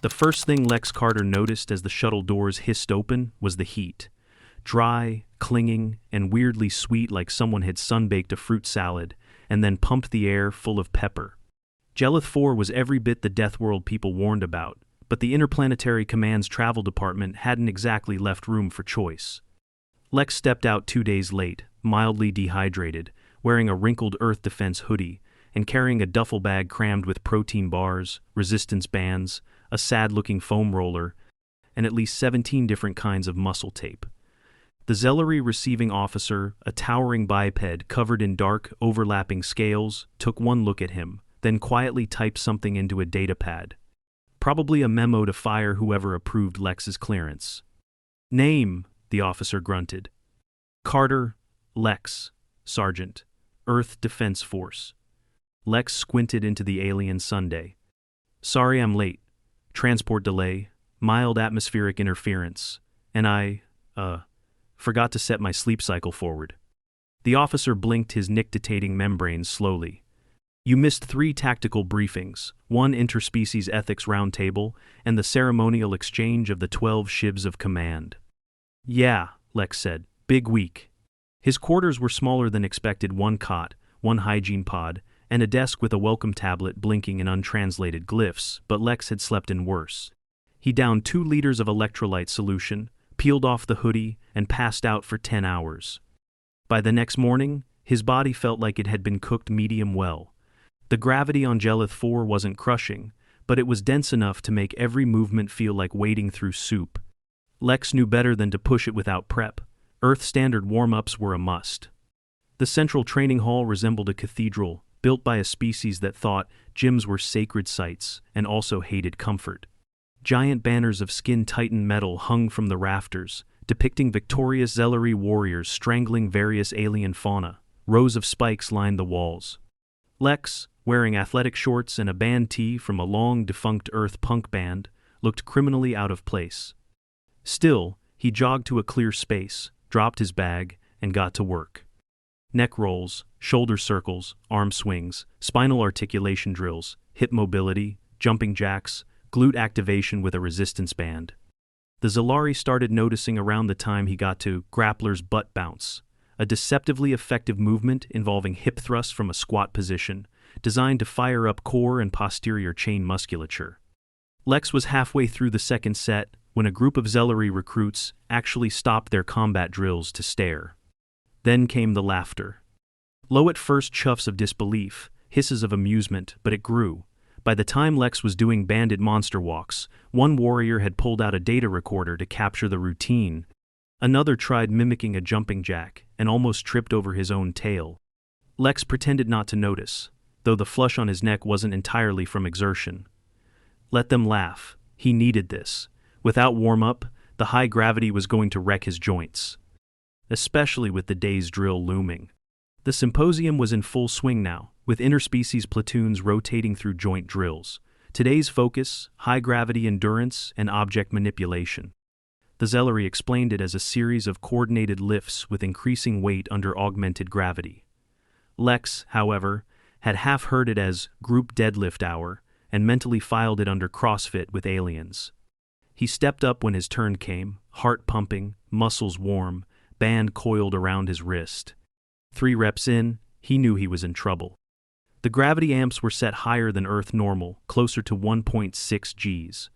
The first thing Lex Carter noticed as the shuttle doors hissed open was the heat. Dry, clinging, and weirdly sweet, like someone had sunbaked a fruit salad and then pumped the air full of pepper. Xellari 4 was every bit the Deathworld people warned about, but the Interplanetary Command's travel department hadn't exactly left room for choice. Lex stepped out 2 days late, mildly dehydrated, wearing a wrinkled Earth Defense hoodie, and carrying a duffel bag crammed with protein bars, resistance bands, a sad-looking foam roller, and at least 17 different kinds of muscle tape. The Xellari receiving officer, a towering biped covered in dark, overlapping scales, took one look at him, then quietly typed something into a datapad. Probably a memo to fire whoever approved Lex's clearance. "Name," the officer grunted. "Carter, Lex, Sergeant, Earth Defense Force." Lex squinted into the alien Sunday. "Sorry I'm late. Transport delay, mild atmospheric interference, and I forgot to set my sleep cycle forward." The officer blinked his nictitating membranes slowly. "You missed 3 tactical briefings, 1 interspecies ethics roundtable, and the ceremonial exchange of the 12 shivs of command." "Yeah," Lex said. "Big week." His quarters were smaller than expected: 1 cot, 1 hygiene pod, and a desk with a welcome tablet blinking in untranslated glyphs, but Lex had slept in worse. He downed 2 liters of electrolyte solution, peeled off the hoodie, and passed out for 10 hours. By the next morning, his body felt like it had been cooked medium well. The gravity on Xellari 4 wasn't crushing, but it was dense enough to make every movement feel like wading through soup. Lex knew better than to push it without prep. Earth-standard warm-ups were a must. The central training hall resembled a cathedral, built by a species that thought gyms were sacred sites and also hated comfort. Giant banners of skin-tightened metal hung from the rafters, depicting victorious Xellari warriors strangling various alien fauna. Rows of spikes lined the walls. Lex, wearing athletic shorts and a band tee from a long-defunct Earth punk band, looked criminally out of place. Still, he jogged to a clear space, dropped his bag, and got to work. Neck rolls, shoulder circles, arm swings, spinal articulation drills, hip mobility, jumping jacks, glute activation with a resistance band. The Xellari started noticing around the time he got to grappler's butt bounce, a deceptively effective movement involving hip thrusts from a squat position, designed to fire up core and posterior chain musculature. Lex was halfway through the second set when a group of Xellari recruits actually stopped their combat drills to stare. Then came the laughter. Low at first chuffs of disbelief, hisses of amusement, but it grew. By the time Lex was doing bandit monster walks, one warrior had pulled out a data recorder to capture the routine. Another tried mimicking a jumping jack and almost tripped over his own tail. Lex pretended not to notice, though the flush on his neck wasn't entirely from exertion. Let them laugh. He needed this. Without warm-up, the high gravity was going to wreck his joints. Especially with the day's drill looming. The symposium was in full swing now, with interspecies platoons rotating through joint drills. Today's focus, high-gravity endurance and object manipulation. The Xellari explained it as a series of coordinated lifts with increasing weight under augmented gravity. Lex, however, had half heard it as group deadlift hour and mentally filed it under CrossFit with aliens. He stepped up when his turn came, heart pumping, muscles warm, band coiled around his wrist. 3 reps in, he knew he was in trouble. The gravity amps were set higher than Earth normal, closer to 1.6 Gs.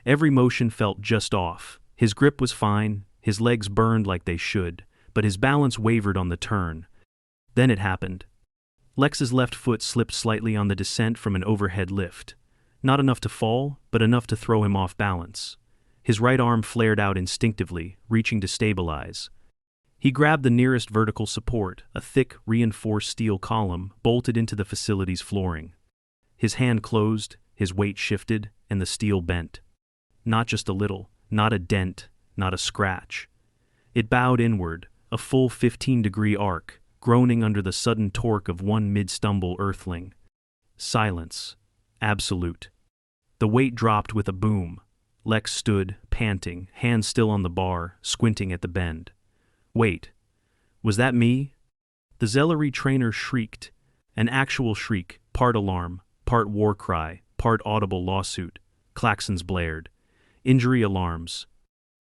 Every motion felt just off. His grip was fine, his legs burned like they should, but his balance wavered on the turn. Then it happened. Lex's left foot slipped slightly on the descent from an overhead lift. Not enough to fall, but enough to throw him off balance. His right arm flared out instinctively, reaching to stabilize. He grabbed the nearest vertical support, a thick, reinforced steel column bolted into the facility's flooring. His hand closed, his weight shifted, and the steel bent. Not just a little, not a dent, not a scratch. It bowed inward, a full 15-degree arc, groaning under the sudden torque of one mid-stumble earthling. Silence. Absolute. The weight dropped with a boom. Lex stood, panting, hands still on the bar, squinting at the bend. Wait. Was that me? The Xellari trainer shrieked. An actual shriek, part alarm, part war cry, part audible lawsuit. Klaxons blared. Injury alarms.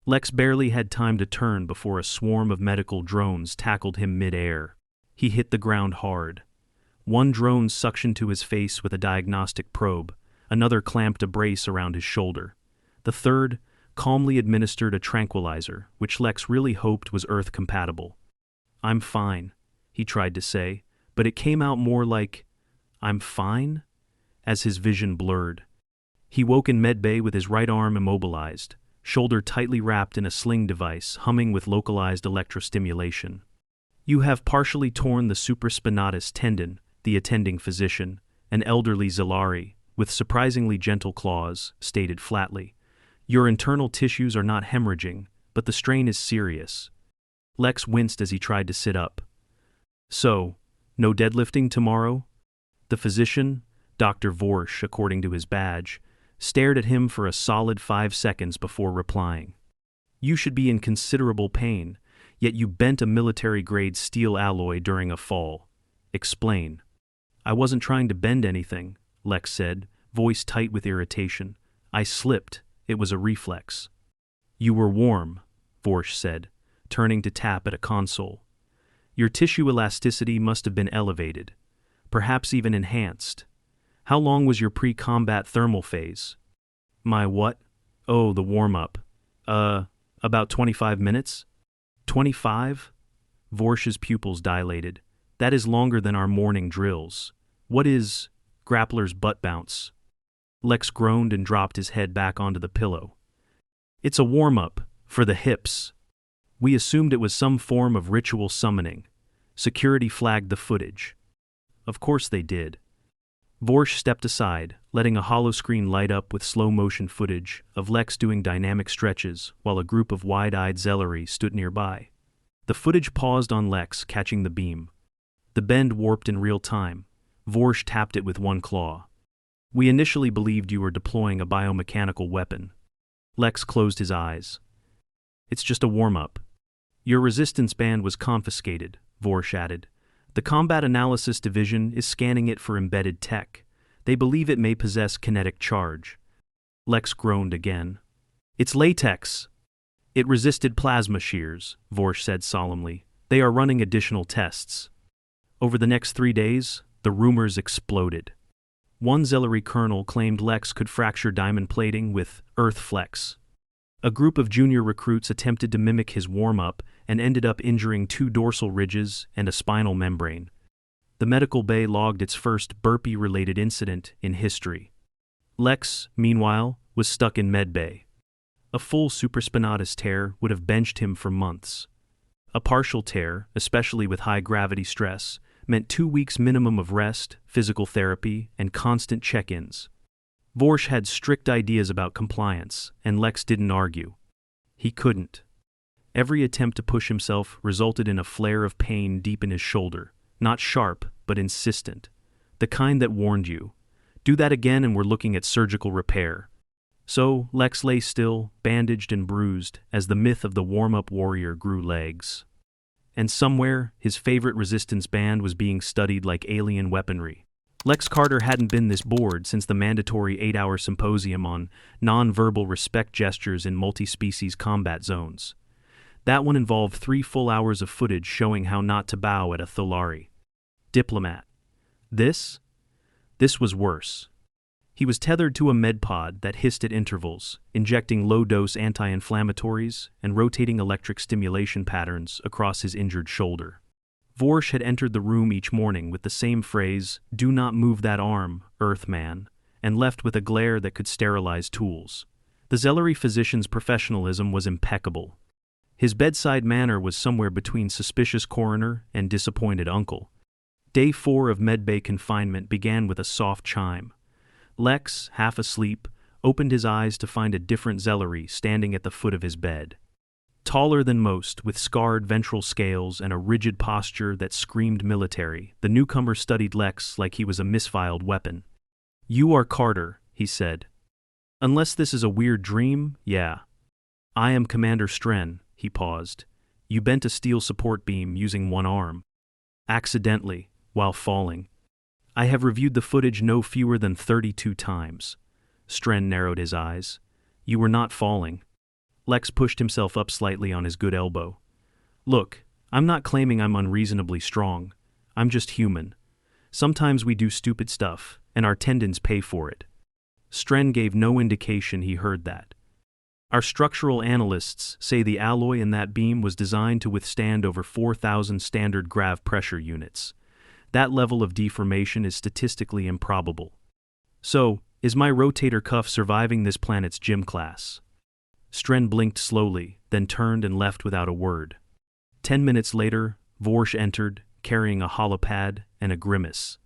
Lex barely had time to turn before a swarm of medical drones tackled him mid-air. He hit the ground hard. One drone suctioned to his face with a diagnostic probe, another clamped a brace around his shoulder. The third calmly administered a tranquilizer, which Lex really hoped was Earth-compatible. "I'm fine," he tried to say, but it came out more like, "I'm fine?" as his vision blurred. He woke in medbay with his right arm immobilized, shoulder tightly wrapped in a sling device humming with localized electrostimulation. "You have partially torn the supraspinatus tendon," the attending physician, an elderly Xellari, with surprisingly gentle claws, stated flatly. "Your internal tissues are not hemorrhaging, but the strain is serious." Lex winced as he tried to sit up. "So, no deadlifting tomorrow?" The physician, Dr. Vorsch according to his badge, stared at him for a solid 5 seconds before replying. "You should be in considerable pain, yet you bent a military-grade steel alloy during a fall. Explain." "I wasn't trying to bend anything," Lex said, voice tight with irritation. "I slipped. It was a reflex." "You were warm," Vorsch said, turning to tap at a console. "Your tissue elasticity must have been elevated, perhaps even enhanced. How long was your pre-combat thermal phase?" "My what?" "Oh, the warm-up. About 25 minutes?" 25? Vorsch's pupils dilated. "That is longer than our morning drills. What is grappler's butt bounce?" Lex groaned and dropped his head back onto the pillow. "It's a warm-up, for the hips. We assumed it was some form of ritual summoning. Security flagged the footage." "Of course they did." Vorsch stepped aside, letting a holoscreen light up with slow-motion footage of Lex doing dynamic stretches while a group of wide-eyed Xellari stood nearby. The footage paused on Lex, catching the beam. The bend warped in real time. Vorsch tapped it with one claw. "We initially believed you were deploying a biomechanical weapon." Lex closed his eyes. "It's just a warm-up." "Your resistance band was confiscated," Vorsch added. "The Combat Analysis Division is scanning it for embedded tech. They believe it may possess kinetic charge." Lex groaned again. "It's latex." "It resisted plasma shears," Vorsch said solemnly. "They are running additional tests." Over the next 3 days, the rumors exploded. One Xellari colonel claimed Lex could fracture diamond plating with Earth Flex. A group of junior recruits attempted to mimic his warm-up and ended up injuring 2 dorsal ridges and a spinal membrane. The medical bay logged its first burpee-related incident in history. Lex, meanwhile, was stuck in medbay. A full supraspinatus tear would have benched him for months. A partial tear, especially with high-gravity stress, meant 2 weeks minimum of rest, physical therapy, and constant check-ins. Vorsch had strict ideas about compliance, and Lex didn't argue. He couldn't. Every attempt to push himself resulted in a flare of pain deep in his shoulder, not sharp, but insistent. The kind that warned you. Do that again and we're looking at surgical repair. So Lex lay still, bandaged and bruised, as the myth of the warm-up warrior grew legs. And somewhere, his favorite resistance band was being studied like alien weaponry. Lex Carter hadn't been this bored since the mandatory 8-hour symposium on non-verbal respect gestures in multi-species combat zones. That one involved 3 full hours of footage showing how not to bow at a Xellari. Diplomat. This was worse. He was tethered to a medpod that hissed at intervals, injecting low-dose anti-inflammatories and rotating electric stimulation patterns across his injured shoulder. Vorsch had entered the room each morning with the same phrase, "Do not move that arm, Earthman," and left with a glare that could sterilize tools. The Xellari physician's professionalism was impeccable. His bedside manner was somewhere between suspicious coroner and disappointed uncle. Day 4 of medbay confinement began with a soft chime. Lex, half asleep, opened his eyes to find a different Xellari standing at the foot of his bed. Taller than most, with scarred ventral scales and a rigid posture that screamed military, the newcomer studied Lex like he was a misfiled weapon. "You are Carter," he said. "Unless this is a weird dream, yeah. I am Commander Stren," he paused. "You bent a steel support beam using one arm." "Accidentally, while falling. I have reviewed the footage no fewer than 32 times. Stren narrowed his eyes. You were not falling. Lex pushed himself up slightly on his good elbow. Look, I'm not claiming I'm unreasonably strong. I'm just human. Sometimes we do stupid stuff, and our tendons pay for it. Stren gave no indication he heard that. Our structural analysts say the alloy in that beam was designed to withstand over 4,000 standard grav pressure units. That level of deformation is statistically improbable. So, is my rotator cuff surviving this planet's gym class? Stren blinked slowly, then turned and left without a word. 10 minutes later, Vorsh entered, carrying a holopad and a grimace.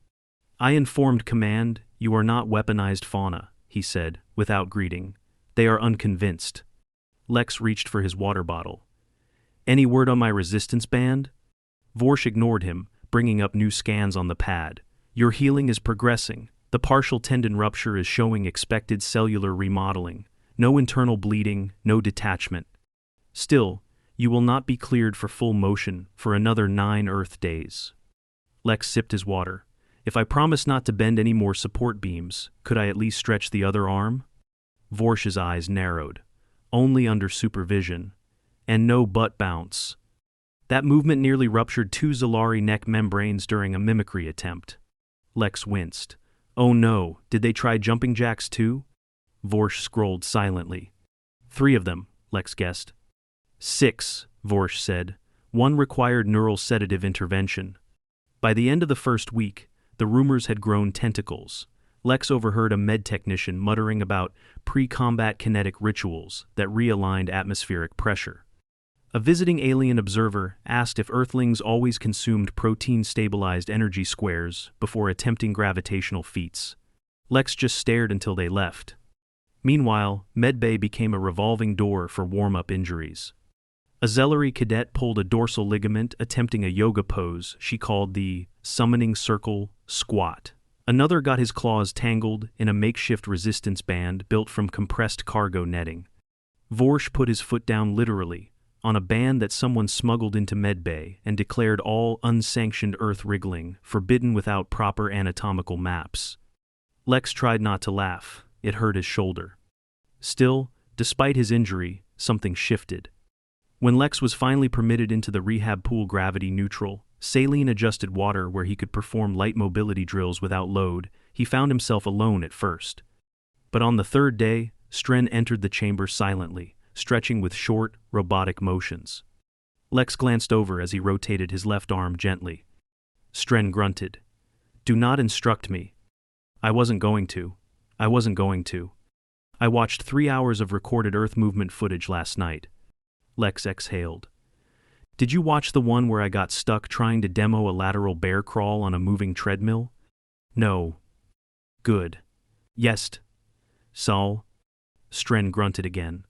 I informed command, you are not weaponized fauna, he said, without greeting. They are unconvinced. Lex reached for his water bottle. Any word on my resistance band? Vorsh ignored him, bringing up new scans on the pad. Your healing is progressing. The partial tendon rupture is showing expected cellular remodeling. No internal bleeding, no detachment. Still, you will not be cleared for full motion for another 9 Earth days. Lex sipped his water. If I promise not to bend any more support beams, could I at least stretch the other arm? Vorsh's eyes narrowed. Only under supervision. And no butt bounce. That movement nearly ruptured 2 Xellari neck membranes during a mimicry attempt. Lex winced. Oh no, did they try jumping jacks too? Vorsh scrolled silently. 3 of them, Lex guessed. 6, Vorsh said. 1 required neural sedative intervention. By the end of the first week, the rumors had grown tentacles. Lex overheard a med technician muttering about pre-combat kinetic rituals that realigned atmospheric pressure. A visiting alien observer asked if Earthlings always consumed protein-stabilized energy squares before attempting gravitational feats. Lex just stared until they left. Meanwhile, Medbay became a revolving door for warm-up injuries. A Xellari cadet pulled a dorsal ligament attempting a yoga pose she called the summoning circle squat. Another got his claws tangled in a makeshift resistance band built from compressed cargo netting. Vorsh put his foot down literally, on a band that someone smuggled into Medbay and declared all unsanctioned earth wriggling forbidden without proper anatomical maps. Lex tried not to laugh. It hurt his shoulder. Still, despite his injury, something shifted. When Lex was finally permitted into the rehab pool gravity neutral, saline-adjusted water where he could perform light mobility drills without load, he found himself alone at first. But on the 3rd day, Stren entered the chamber silently, stretching with short, robotic motions. Lex glanced over as he rotated his left arm gently. Stren grunted. Do not instruct me. I wasn't going to. I watched 3 hours of recorded Earth movement footage last night. Lex exhaled. Did you watch the one where I got stuck trying to demo a lateral bear crawl on a moving treadmill? No. Good. Yes. Sol. Stren grunted again.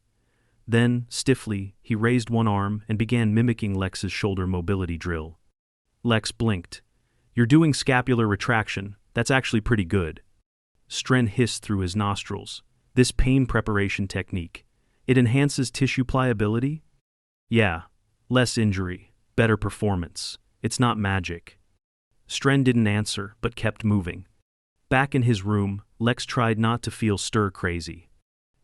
Then, stiffly, he raised one arm and began mimicking Lex's shoulder mobility drill. Lex blinked. You're doing scapular retraction. That's actually pretty good. Stren hissed through his nostrils. This pain preparation technique. It enhances tissue pliability? Yeah. Less injury. Better performance. It's not magic. Stren didn't answer, but kept moving. Back in his room, Lex tried not to feel stir-crazy.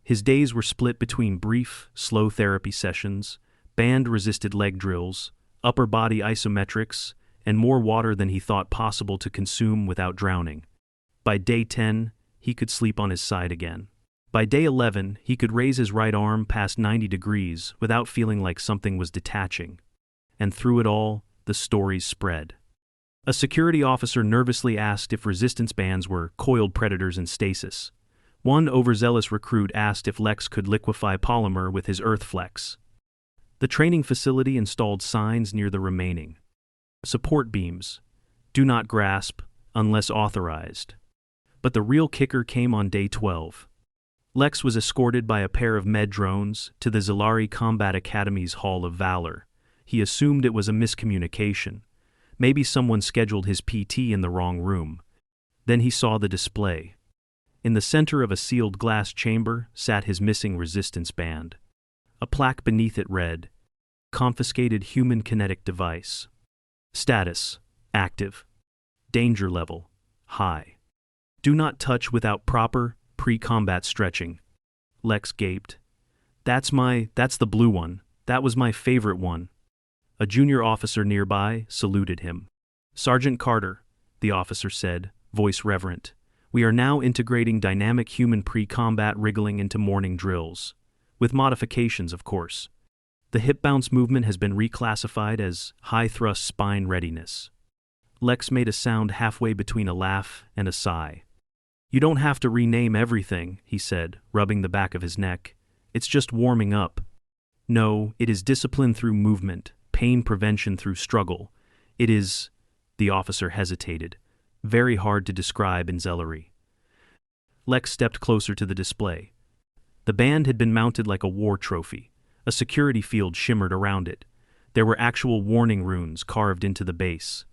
His days were split between brief, slow therapy sessions, band-resisted leg drills, upper body isometrics, and more water than he thought possible to consume without drowning. By day 10, he could sleep on his side again. By day 11, he could raise his right arm past 90 degrees without feeling like something was detaching. And through it all, the stories spread. A security officer nervously asked if resistance bands were coiled predators in stasis. One overzealous recruit asked if Lex could liquefy polymer with his Earthflex. The training facility installed signs near the remaining. Support beams. Do not grasp, unless authorized. But the real kicker came on day 12. Lex was escorted by a pair of med drones to the Xellari Combat Academy's Hall of Valor. He assumed it was a miscommunication. Maybe someone scheduled his PT in the wrong room. Then he saw the display. In the center of a sealed glass chamber sat his missing resistance band. A plaque beneath it read, Confiscated Human Kinetic Device. Status, active. Danger level, high. Do not touch without proper, pre-combat stretching. Lex gaped. That's the blue one. That was my favorite one. A junior officer nearby saluted him. Sergeant Carter, the officer said, voice reverent. We are now integrating dynamic human pre-combat wriggling into morning drills. With modifications, of course. The hip bounce movement has been reclassified as high-thrust spine readiness. Lex made a sound halfway between a laugh and a sigh. You don't have to rename everything, he said, rubbing the back of his neck. It's just warming up. No, it is discipline through movement, pain prevention through struggle. It is, the officer hesitated, very hard to describe in Xellari. Lex stepped closer to the display. The band had been mounted like a war trophy. A security field shimmered around it. There were actual warning runes carved into the base.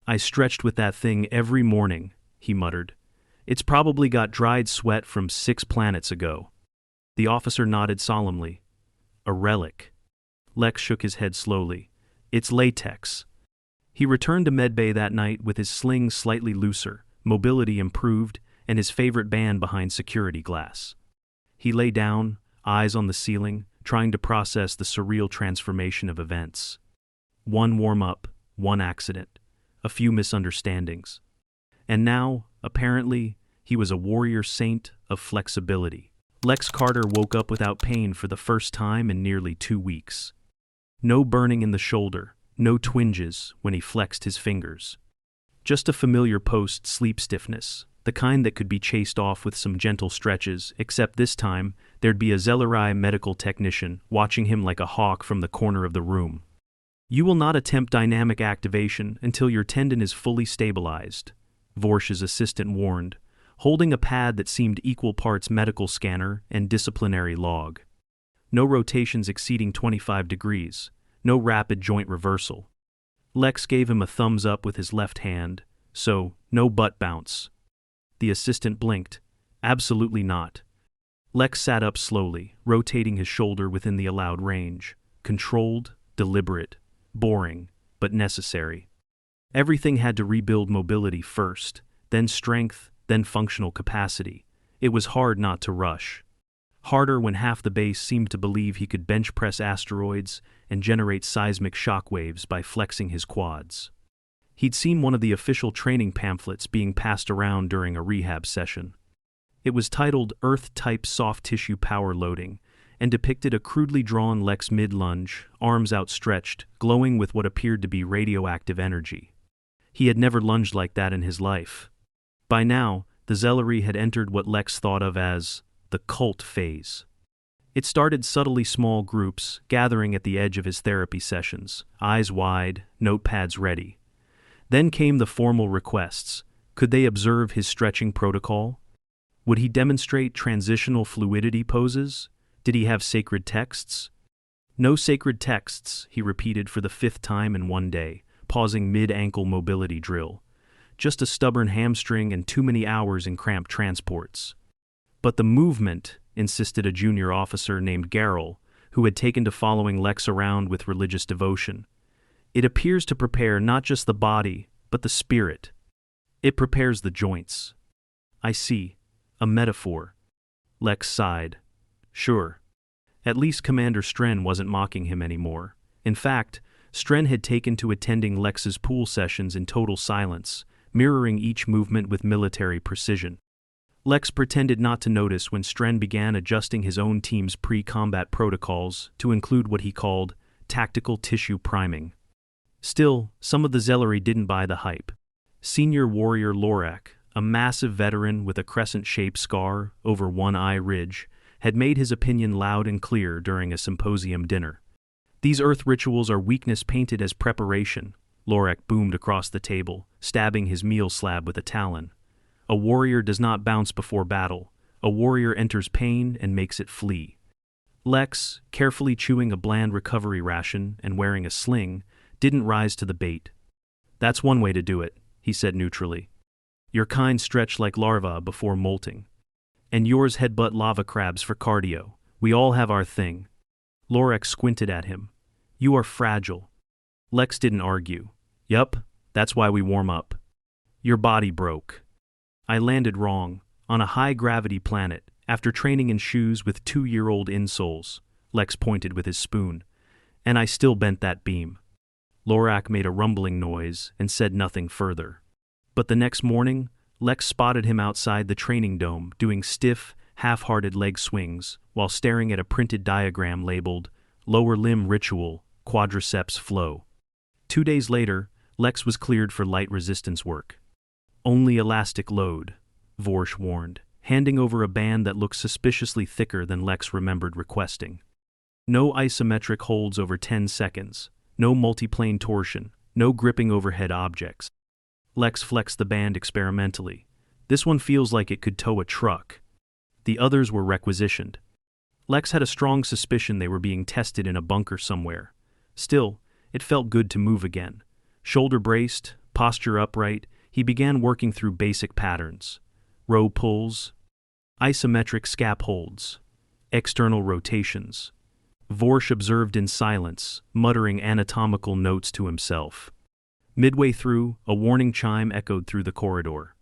I stretched with that thing every morning, he muttered. It's probably got dried sweat from 6 planets ago. The officer nodded solemnly. A relic. Lex shook his head slowly. It's latex. He returned to medbay that night with his sling slightly looser, mobility improved, and his favorite band behind security glass. He lay down, eyes on the ceiling, trying to process the surreal transformation of events. One warm-up, one accident, a few misunderstandings. And now, apparently, he was a warrior saint of flexibility. Lex Carter woke up without pain for the first time in nearly 2 weeks. No burning in the shoulder, no twinges when he flexed his fingers. Just a familiar post-sleep stiffness, the kind that could be chased off with some gentle stretches, except this time, there'd be a Xellari medical technician watching him like a hawk from the corner of the room. You will not attempt dynamic activation until your tendon is fully stabilized, Vorsh's assistant warned, holding a pad that seemed equal parts medical scanner and disciplinary log. No rotations exceeding 25 degrees, no rapid joint reversal. Lex gave him a thumbs up with his left hand, so no butt bounce. The assistant blinked. Absolutely not. Lex sat up slowly, rotating his shoulder within the allowed range. Controlled, deliberate, boring, but necessary. Everything had to rebuild mobility first, then strength, then functional capacity. It was hard not to rush. Harder when half the base seemed to believe he could bench press asteroids and generate seismic shockwaves by flexing his quads. He'd seen one of the official training pamphlets being passed around during a rehab session. It was titled Earth-Type Soft Tissue Power Loading and depicted a crudely drawn Lex mid-lunge, arms outstretched, glowing with what appeared to be radioactive energy. He had never lunged like that in his life. By now, the Xellari had entered what Lex thought of as the cult phase. It started subtly small groups, gathering at the edge of his therapy sessions, eyes wide, notepads ready. Then came the formal requests. Could they observe his stretching protocol? Would he demonstrate transitional fluidity poses? Did he have sacred texts? No sacred texts, he repeated for the 5th time in one day, pausing mid-ankle mobility drill. Just a stubborn hamstring and too many hours in cramped transports. But the movement, insisted a junior officer named Garrel, who had taken to following Lex around with religious devotion. It appears to prepare not just the body, but the spirit. It prepares the joints. I see. A metaphor. Lex sighed. Sure. At least Commander Stren wasn't mocking him anymore. In fact, Stren had taken to attending Lex's pool sessions in total silence, mirroring each movement with military precision. Lex pretended not to notice when Stren began adjusting his own team's pre-combat protocols to include what he called tactical tissue priming. Still, some of the Xellari didn't buy the hype. Senior warrior Lorak, a massive veteran with a crescent-shaped scar over one eye ridge, had made his opinion loud and clear during a symposium dinner. These earth rituals are weakness painted as preparation, Lorak boomed across the table, stabbing his meal slab with a talon. A warrior does not bounce before battle. A warrior enters pain and makes it flee. Lex, carefully chewing a bland recovery ration and wearing a sling, didn't rise to the bait. That's one way to do it, he said neutrally. Your kind stretch like larvae before molting. And yours headbutt lava crabs for cardio. We all have our thing. Lorak squinted at him. You are fragile. Lex didn't argue. Yup, that's why we warm up. Your body broke. I landed wrong, On a high-gravity planet, after training in shoes with 2-year-old insoles, Lex pointed with his spoon. And I still bent that beam. Lorak made a rumbling noise and said nothing further. But the next morning, Lex spotted him outside the training dome doing stiff, half-hearted leg swings while staring at a printed diagram labeled Lower Limb Ritual, Quadriceps Flow. 2 days later, Lex was cleared for light resistance work. Only elastic load, Vorsh warned, handing over a band that looked suspiciously thicker than Lex remembered requesting. No isometric holds over 10 seconds, no multiplane torsion, no gripping overhead objects. Lex flexed the band experimentally. This one feels like it could tow a truck. The others were requisitioned. Lex had a strong suspicion they were being tested in a bunker somewhere. Still, it felt good to move again. Shoulder braced, posture upright, he began working through basic patterns. Row pulls, isometric scap holds, external rotations. Vorsh observed in silence, muttering anatomical notes to himself. Midway through, a warning chime echoed through the corridor.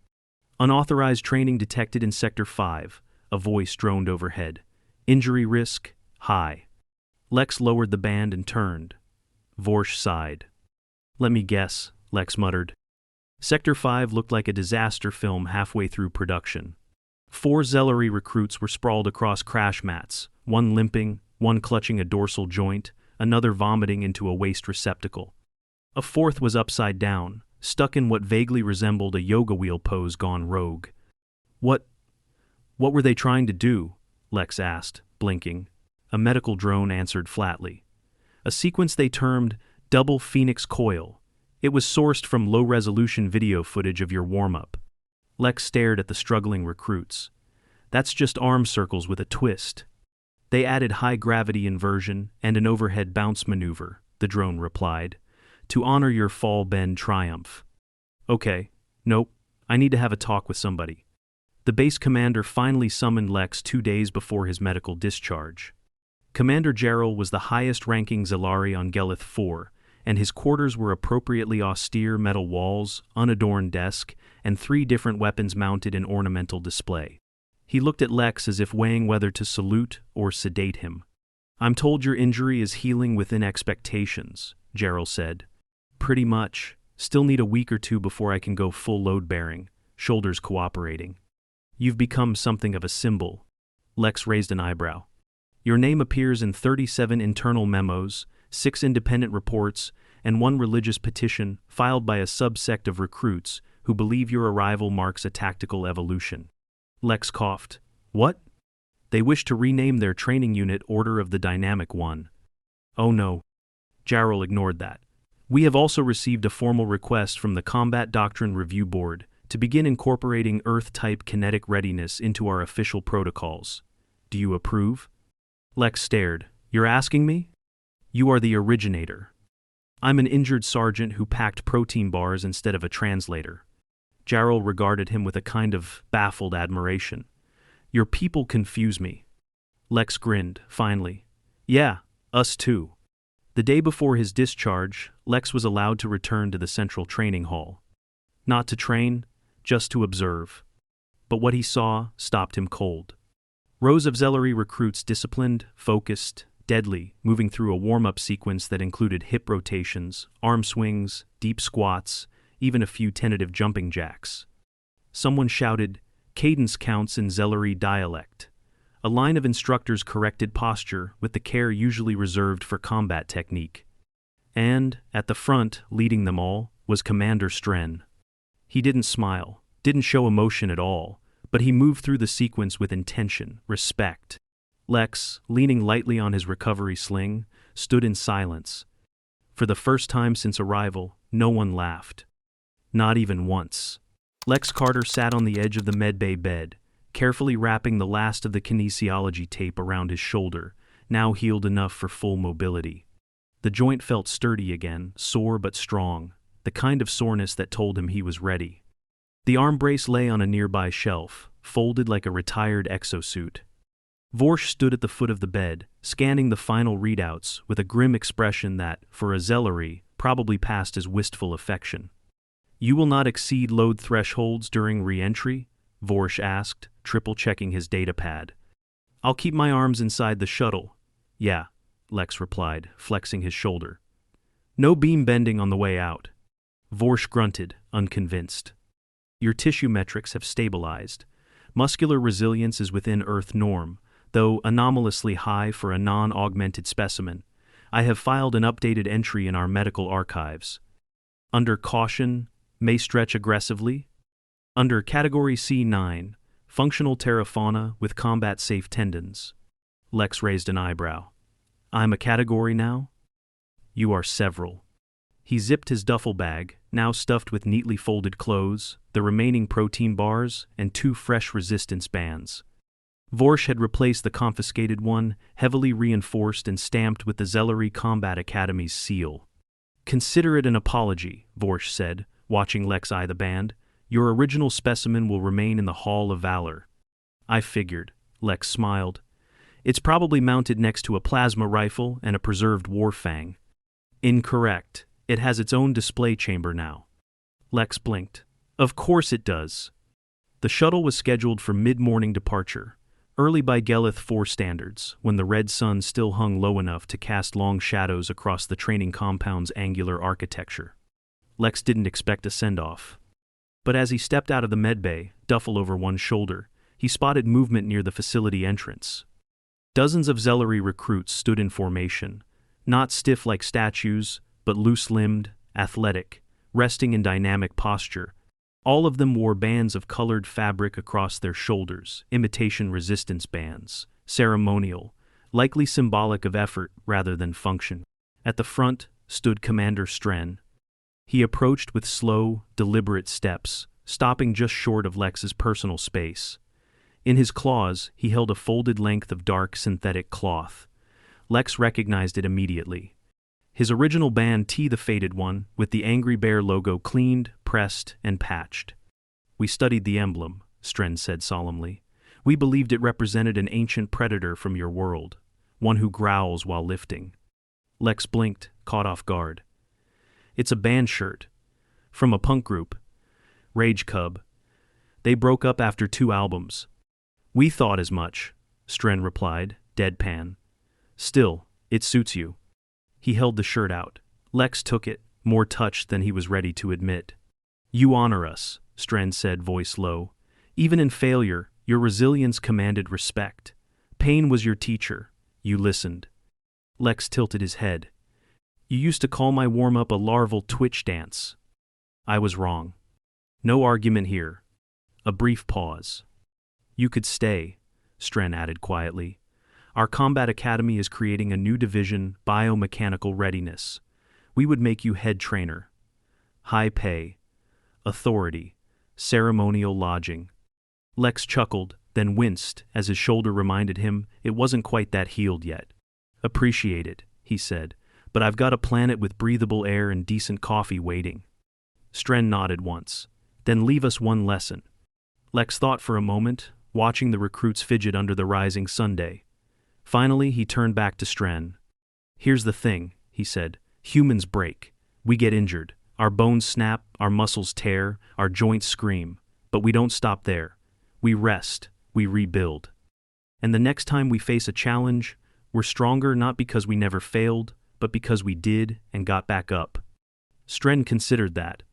Unauthorized training detected in Sector 5, a voice droned overhead. Injury risk, high. Lex lowered the band and turned. Vorsh sighed. Let me guess, Lex muttered. Sector 5 looked like a disaster film halfway through production. 4 Xellari recruits were sprawled across crash mats, one limping, one clutching a dorsal joint, another vomiting into a waste receptacle. A 4th was upside down, stuck in what vaguely resembled a yoga wheel pose gone rogue. What were they trying to do? Lex asked, blinking. A medical drone answered flatly. A sequence they termed Double Phoenix Coil. It was sourced from low-resolution video footage of your warm-up. Lex stared at the struggling recruits. That's just arm circles with a twist. They added high-gravity inversion and an overhead bounce maneuver, the drone replied, to honor your fall bend triumph. Okay, nope, I need to have a talk with somebody. The base commander finally summoned Lex 2 days before his medical discharge. Commander Gerald was the highest-ranking Xellari on Gelith 4, and his quarters were appropriately austere metal walls, unadorned desk, and 3 different weapons mounted in ornamental display. He looked at Lex as if weighing whether to salute or sedate him. I'm told your injury is healing within expectations, Gerald said. Pretty much. Still need a week or 2 before I can go full load-bearing, shoulders cooperating. You've become something of a symbol. Lex raised an eyebrow. Your name appears in 37 internal memos, 6 independent reports, and 1 religious petition filed by a subsect of recruits who believe your arrival marks a tactical evolution. Lex coughed. What? They wish to rename their training unit Order of the Dynamic One. Oh no. Jarrell ignored that. We have also received a formal request from the Combat Doctrine Review Board to begin incorporating Earth-type kinetic readiness into our official protocols. Do you approve? Lex stared. You're asking me? You are the originator. I'm an injured sergeant who packed protein bars instead of a translator. Jarrell regarded him with a kind of baffled admiration. Your people confuse me. Lex grinned, finally. Yeah, us too. The day before his discharge, Lex was allowed to return to the central training hall. Not to train, just to observe. But what he saw stopped him cold. Rows of Xellari recruits disciplined, focused, deadly, moving through a warm-up sequence that included hip rotations, arm swings, deep squats, even a few tentative jumping jacks. Someone shouted, cadence counts in Xellari dialect. A line of instructors corrected posture with the care usually reserved for combat technique. And, at the front, leading them all, was Commander Stren. He didn't smile, didn't show emotion at all, but he moved through the sequence with intention, respect. Lex, leaning lightly on his recovery sling, stood in silence. For the first time since arrival, no one laughed. Not even once. Lex Carter sat on the edge of the medbay bed, carefully wrapping the last of the kinesiology tape around his shoulder, now healed enough for full mobility. The joint felt sturdy again, sore but strong, the kind of soreness that told him he was ready. The arm brace lay on a nearby shelf, folded like a retired exosuit. Vorsh stood at the foot of the bed, scanning the final readouts with a grim expression that, for a Xellari, probably passed as wistful affection. You will not exceed load thresholds during re-entry? Vorsh asked, triple-checking his datapad. I'll keep my arms inside the shuttle. Yeah, Lex replied, flexing his shoulder. No beam bending on the way out. Vorsh grunted, unconvinced. Your tissue metrics have stabilized. Muscular resilience is within Earth norm, though anomalously high for a non-augmented specimen. I have filed an updated entry in our medical archives. Under caution, may stretch aggressively. Under Category C9, functional terrafauna with combat-safe tendons. Lex raised an eyebrow. I'm a category now? You are several. He zipped his duffel bag, now stuffed with neatly folded clothes, the remaining protein bars, and 2 fresh resistance bands. Vorsh had replaced the confiscated one, heavily reinforced and stamped with the Xellari Combat Academy's seal. Consider it an apology, Vorsh said, watching Lex eye the band. Your original specimen will remain in the Hall of Valor. I figured, Lex smiled. It's probably mounted next to a plasma rifle and a preserved war fang. Incorrect. It has its own display chamber now. Lex blinked. Of course it does. The shuttle was scheduled for mid-morning departure, early by Gelith 4 standards, when the red sun still hung low enough to cast long shadows across the training compound's angular architecture. Lex didn't expect a send-off. But as he stepped out of the medbay, duffel over one shoulder, he spotted movement near the facility entrance. Dozens of Xellari recruits stood in formation, not stiff like statues, but loose-limbed, athletic, resting in dynamic posture. All of them wore bands of colored fabric across their shoulders, imitation resistance bands, ceremonial, likely symbolic of effort rather than function. At the front stood Commander Stren. He approached with slow, deliberate steps, stopping just short of Lex's personal space. In his claws, he held a folded length of dark synthetic cloth. Lex recognized it immediately. His original band T, the Faded One, with the Angry Bear logo cleaned, pressed, and patched. We studied the emblem, Stren said solemnly. We believed it represented an ancient predator from your world, one who growls while lifting. Lex blinked, caught off guard. It's a band shirt. From a punk group. Rage Cub. They broke up after 2 albums. We thought as much, Stren replied, deadpan. Still, it suits you. He held the shirt out. Lex took it, more touched than he was ready to admit. You honor us, Stren said, voice low. Even in failure, your resilience commanded respect. Pain was your teacher. You listened. Lex tilted his head. You used to call my warm-up a larval twitch dance. I was wrong. No argument here. A brief pause. You could stay, Stren added quietly. Our Combat Academy is creating a new division, biomechanical readiness. We would make you head trainer. High pay. Authority. Ceremonial lodging. Lex chuckled, then winced as his shoulder reminded him it wasn't quite that healed yet. Appreciate it, he said, but I've got a planet with breathable air and decent coffee waiting. Stren nodded once. Then leave us one lesson. Lex thought for a moment, watching the recruits fidget under the rising sunday. Finally, he turned back to Stren. Here's the thing, he said. Humans break. We get injured. Our bones snap, our muscles tear, our joints scream. But we don't stop there. We rest. We rebuild. And the next time we face a challenge, we're stronger not because we never failed, but because we did and got back up. Stren considered that.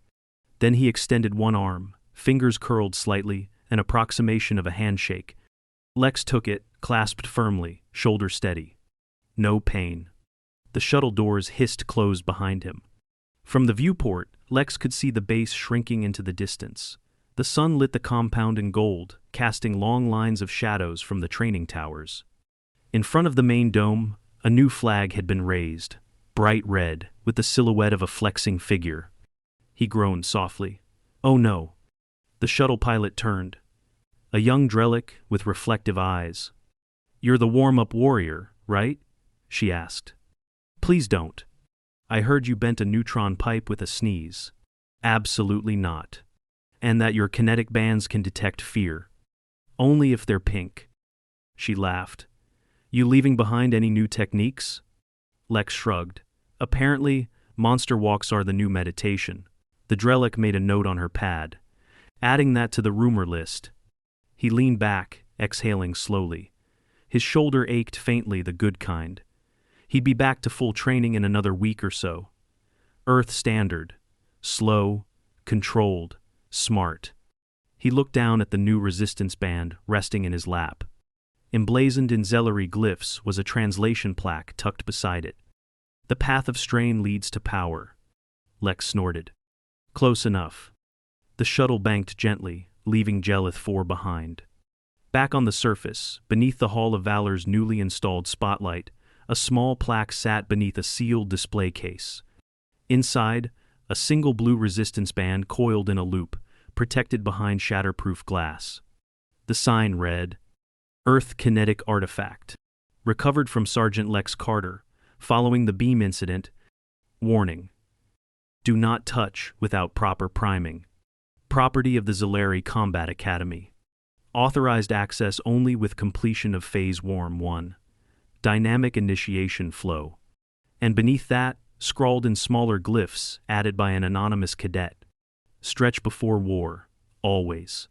Then he extended one arm, fingers curled slightly, an approximation of a handshake. Lex took it, clasped firmly, shoulder steady. No pain. The shuttle doors hissed closed behind him. From the viewport, Lex could see the base shrinking into the distance. The sun lit the compound in gold, casting long lines of shadows from the training towers. In front of the main dome, a new flag had been raised, bright red, with the silhouette of a flexing figure. He groaned softly. Oh no. The shuttle pilot turned. A young Drellic with reflective eyes. You're the warm-up warrior, right? She asked. Please don't. I heard you bent a neutron pipe with a sneeze. Absolutely not. And that your kinetic bands can detect fear. Only if they're pink. She laughed. You leaving behind any new techniques? Lex shrugged. Apparently, monster walks are the new meditation. The Drellic made a note on her pad. Adding that to the rumor list. He leaned back, exhaling slowly. His shoulder ached faintly, the good kind. He'd be back to full training in another week or so. Earth standard. Slow, controlled, smart. He looked down at the new resistance band resting in his lap. Emblazoned in Xellari glyphs was a translation plaque tucked beside it. The path of strain leads to power. Lex snorted. Close enough. The shuttle banked gently, leaving Gelith 4 behind. Back on the surface, beneath the Hall of Valor's newly installed spotlight, a small plaque sat beneath a sealed display case. Inside, a single blue resistance band coiled in a loop, protected behind shatterproof glass. The sign read, Earth Kinetic Artifact. Recovered from Sergeant Lex Carter, following the beam incident. Warning. Do not touch without proper priming. Property of the Xellari Combat Academy. Authorized access only with completion of Phase Warm 1. Dynamic initiation flow. And beneath that, scrawled in smaller glyphs added by an anonymous cadet. Stretch before war, always.